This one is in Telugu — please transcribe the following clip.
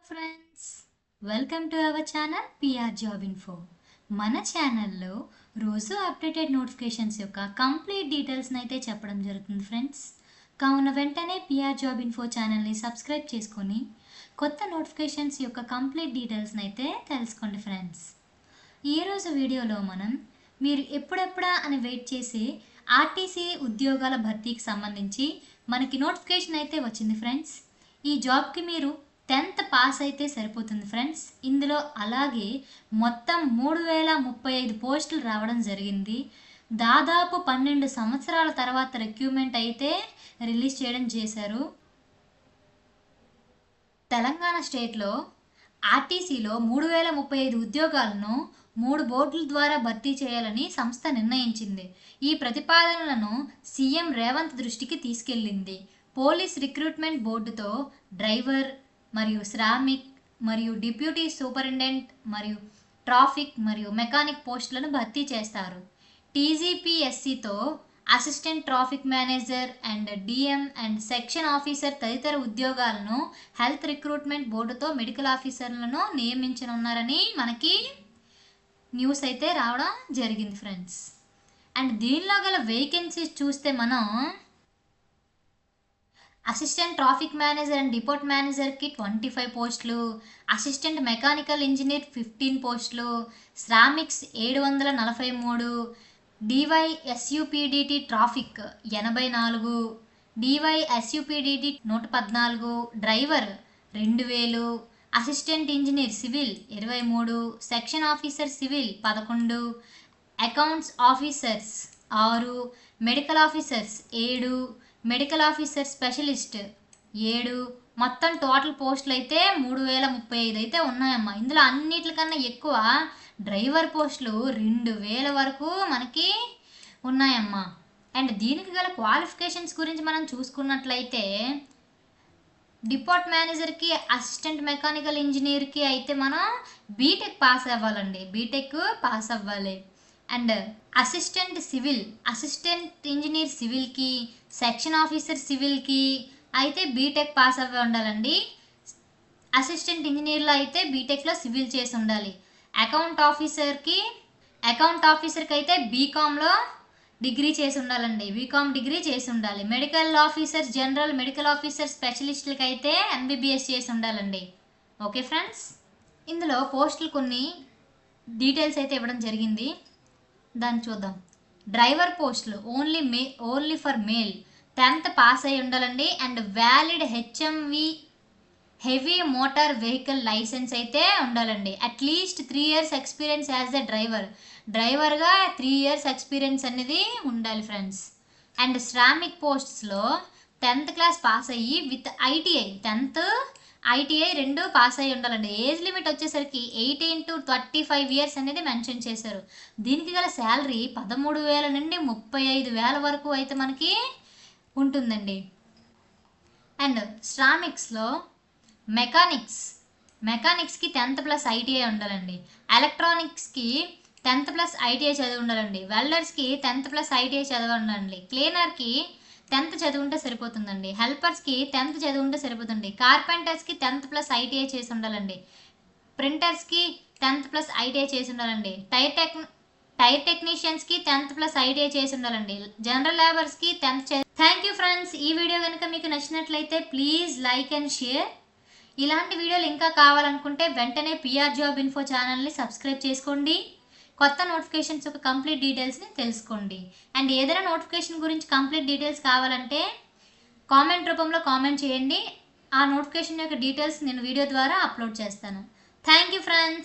Friends, welcome to our channel PR job info. మన ఛానల్లో రోజు అప్డేటెడ్ నోటిఫికేషన్స్ యొక్క కంప్లీట్ డీటెయిల్స్ని అయితే చెప్పడం జరుగుతుంది ఫ్రెండ్స్. కావున వెంటనే పిఆర్ జాబ్ ఇన్ఫో ఛానల్ని సబ్స్క్రైబ్ చేసుకొని కొత్త నోటిఫికేషన్స్ యొక్క కంప్లీట్ డీటెయిల్స్ని అయితే తెలుసుకోండి ఫ్రెండ్స్. ఈరోజు వీడియోలో మనం మీరు ఎప్పుడెప్పుడా అని వెయిట్ చేసి ఆర్టీసీ ఉద్యోగాల భర్తీకి సంబంధించి మనకి నోటిఫికేషన్ అయితే వచ్చింది ఫ్రెండ్స్. ఈ జాబ్కి మీరు 10th పాస్ అయితే సరిపోతుంది ఫ్రెండ్స్. ఇందులో అలాగే మొత్తం 3035 పోస్టులు రావడం జరిగింది. దాదాపు 12 సంవత్సరాల తర్వాత రిక్రూట్మెంట్ అయితే రిలీజ్ చేయడం చేశారు. తెలంగాణ స్టేట్లో ఆర్టీసీలో 3035 ఉద్యోగాలను 3 బోర్డుల ద్వారా భర్తీ చేయాలని సంస్థ నిర్ణయించింది. ఈ ప్రతిపాదనలను సీఎం రేవంత్ దృష్టికి తీసుకెళ్లింది. పోలీస్ రిక్రూట్మెంట్ బోర్డుతో డ్రైవర్ మరియు శ్రామిక్ మరియు డిప్యూటీ సూపరింటెండెంట్ మరియు ట్రాఫిక్ మరియు మెకానిక్ పోస్టులను భర్తీ చేస్తారు. టీజీపీఎస్సీతో assistant traffic manager and DM and section officer తదితర ఉద్యోగాలను హెల్త్ రిక్రూట్మెంట్ బోర్డుతో మెడికల్ ఆఫీసర్లను నియమించనున్నారని మనకి న్యూస్ అయితే రావడం జరిగింది ఫ్రెండ్స్. అండ్ దీనిలో గల వేకెన్సీస్ చూస్తే మనం assistant traffic manager and depot మేనేజర్కి 25 పోస్టులు, అసిస్టెంట్ మెకానికల్ ఇంజనీర్ 15 పోస్టులు, శ్రామిక్స్ 743, డివైఎస్యుపిడిటి ట్రాఫిక్ 84, డివైఎస్యుపిడిటి 114, driver 2000, assistant engineer civil 23, section officer civil 11, accounts officers 6, medical officers 7, medical officer specialist 7, మొత్తం టోటల్ పోస్టులు అయితే 3035 అయితే ఉన్నాయమ్మా. ఇందులో అన్నిటికన్నా ఎక్కువ డ్రైవర్ పోస్టులు 2000 వరకు మనకి ఉన్నాయమ్మా. అండ్ దీనికి గల క్వాలిఫికేషన్స్ గురించి మనం చూసుకున్నట్లయితే డిపోట్ మేనేజర్కి అసిస్టెంట్ మెకానికల్ ఇంజనీర్కి అయితే మనం బీటెక్ పాస్ అవ్వాలండి, బీటెక్ పాస్ అవ్వాలి. అండ్ అసిస్టెంట్ ఇంజనీర్ సివిల్కి, సెక్షన్ ఆఫీసర్ సివిల్కి అయితే బీటెక్ పాస్ అవ్వి ఉండాలండి. అసిస్టెంట్ ఇంజనీర్లో అయితే బీటెక్లో సివిల్ చేసి ఉండాలి. అకౌంట్ ఆఫీసర్కి అయితే బీకామ్లో డిగ్రీ చేసి ఉండాలండి, బీకామ్ డిగ్రీ చేసి ఉండాలి. Medical officer general, medical officer స్పెషలిస్టులకి అయితే ఎంబీబీఎస్ చేసి ఉండాలండి. ఓకే ఫ్రెండ్స్, ఇందులో పోస్టులు కొన్ని డీటెయిల్స్ అయితే ఇవ్వడం జరిగింది, దాన్ని చూద్దాం. డ్రైవర్ పోస్టులు only for male 10th pass అయి ఉండాలండి. And valid HMV heavy motor vehicle licence అయితే ఉండాలండి. At least 3 years experience as the డ్రైవర్గా 3 years ఎక్స్పీరియన్స్ అనేది ఉండాలి ఫ్రెండ్స్. అండ్ శ్రామిక్ పోస్ట్స్లో 10th క్లాస్ పాస్ అయ్యి with ITI 10th ITI 2 pass అయ్యి ఉండాలండి. ఏజ్ లిమిట్ వచ్చేసరికి 18 to 35 years అనేది మెన్షన్ చేశారు. దీనికి గల శాలరీ 13,000 నుండి 35,000 వరకు అయితే మనకి ఉంటుందండి. అండ్ శ్రామిక్స్లో మెకానిక్స్కి 10th ప్లస్ ఐటీఐ ఉండాలండి. ఎలక్ట్రానిక్స్కి 10th ప్లస్ ఐటీఐ చదివి ఉండాలండి. వెల్డర్స్కి 10th ప్లస్ ఐటీఐ చదివి ఉండాలండి. క్లీనర్కి 10th చదువుంటే సరిపోతుందండి. హెల్పర్స్కి 10th చదువుంటే సరిపోతుంది. కార్పెంటర్స్కి 10th ప్లస్ ఐటీఐ చేసి ఉండాలండి. ప్రింటర్స్కి 10th ప్లస్ ఐటీఐ చేసి ఉండాలండి. టైర్ టెక్నీషియన్స్కి 10th ప్లస్ ఐటీఐ చేసి ఉండాలండి. జనరల్ లేబర్స్కి 10th. Thank you friends. ఈ వీడియో కనుక మీకు నచ్చినట్లయితే ప్లీజ్ లైక్ అండ్ షేర్. ఇలాంటి వీడియోలు ఇంకా కావాలనుకుంటే వెంటనే పిఆర్ జాబ్ ఇన్ఫో ఛానల్ని సబ్స్క్రైబ్ చేసుకోండి. కొత్త నోటిఫికేషన్స్ యొక్క కంప్లీట్ డీటెయిల్స్ని తెలుసుకోండి. అండ్ ఏదైనా నోటిఫికేషన్ గురించి కంప్లీట్ డీటెయిల్స్ కావాలంటే కామెంట్ రూపంలో కామెంట్ చేయండి. ఆ నోటిఫికేషన్ యొక్క డీటెయిల్స్ నేను వీడియో ద్వారా అప్లోడ్ చేస్తాను. Thank you friends.